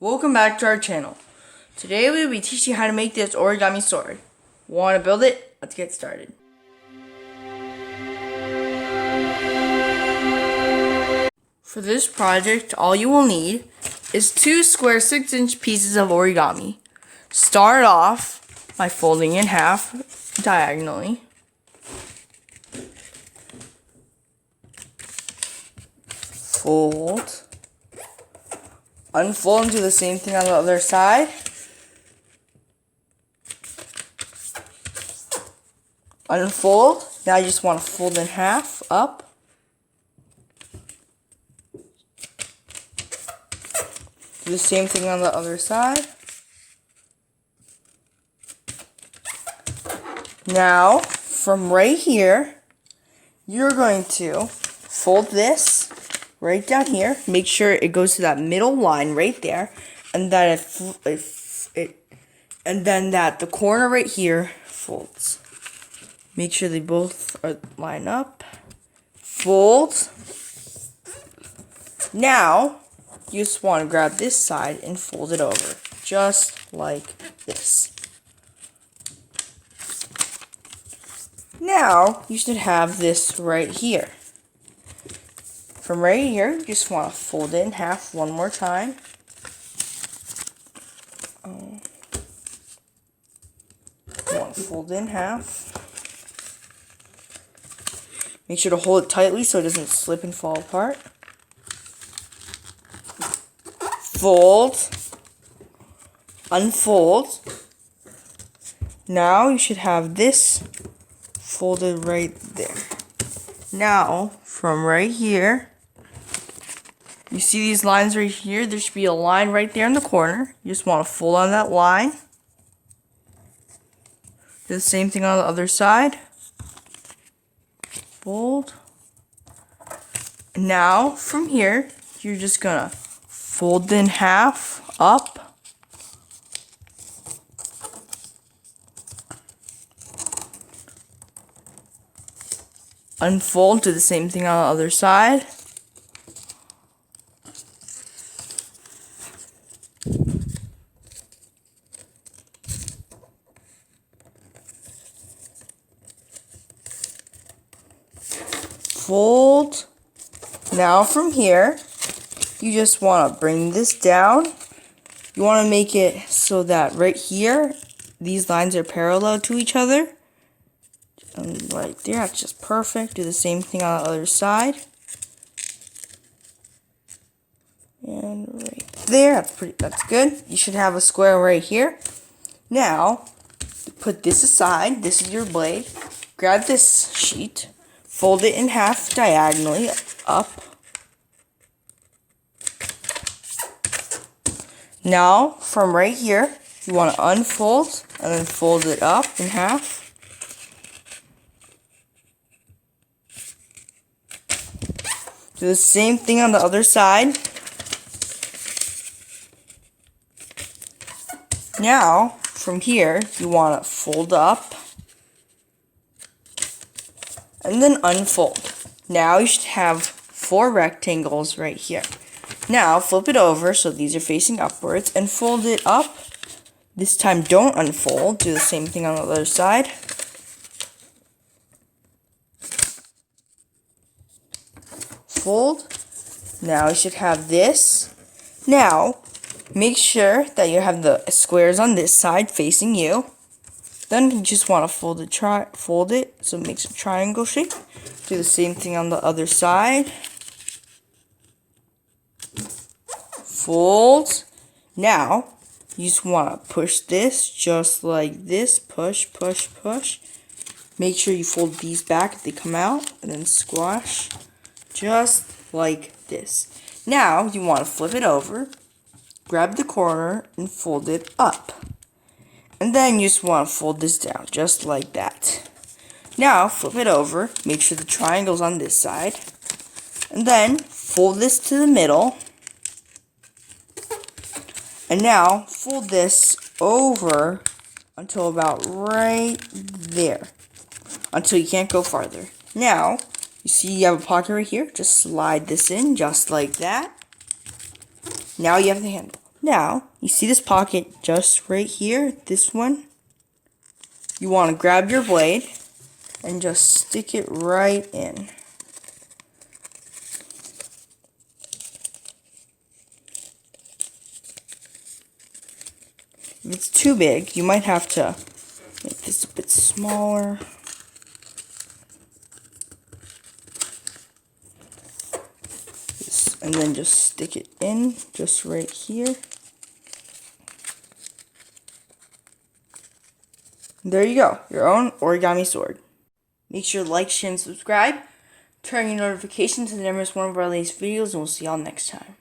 Welcome back to our channel. Today we will be teaching you how to make this origami sword. Want to build it? Let's get started. For this project, all you will need is 2 square 6-inch pieces of origami. Start off by folding in half diagonally. Fold. Unfold and do the same thing on the other side. Unfold. Now you just want to fold in half up. Do the same thing on the other side. Now, from right here, you're going to fold this right down here. Make sure it goes to that middle line right there, and that that the corner right here folds. Make sure they both line up. Fold. Now, you just want to grab this side and fold it over, just like this. Now, you should have this right here. From right here, you just want to fold it in half one more time. You want to fold it in half. Make sure to hold it tightly so it doesn't slip and fall apart. Fold. Unfold. Now you should have this folded right there. Now, from right here, you see these lines right here? There should be a line right there in the corner. You just want to fold on that line. Do the same thing on the other side. Fold. Now, from here, you're just gonna fold in half up. Unfold, do the same thing on the other side. Fold. Now from here, you just want to bring this down. You want to make it so that right here, these lines are parallel to each other. And right there, that's just perfect. Do the same thing on the other side. And right there, that's good. You should have a square right here. Now, put this aside. This is your blade. Grab this sheet. Fold it in half diagonally up. Now, from right here, you want to unfold and then fold it up in half. Do the same thing on the other side. Now, from here, you want to fold up and then unfold. Now you should have 4 rectangles right here. Now, flip it over so these are facing upwards and fold it up. This time, don't unfold. Do the same thing on the other side. Fold. Now you should have this. Now, make sure that you have the squares on this side facing you. Then you just want to fold it so it makes a triangle shape. Do the same thing on the other side. Fold. Now, you just want to push this just like this. Push, push, push. Make sure you fold these back if they come out. And then squash. Just like this. Now, you want to flip it over. Grab the corner and fold it up. And then you just want to fold this down, just like that. Now, flip it over. Make sure the triangle's on this side. And then, fold this to the middle. And now, fold this over until about right there. Until you can't go farther. Now, you see you have a pocket right here. Just slide this in, just like that. Now you have the handle. Now, you see this pocket just right here, this one? You want to grab your blade and just stick it right in. If it's too big, you might have to make this a bit smaller. And then just stick it in, just right here. There you go, your own origami sword. Make sure to like, share, and subscribe. Turn your notifications to never miss one of our latest videos, and we'll see y'all next time.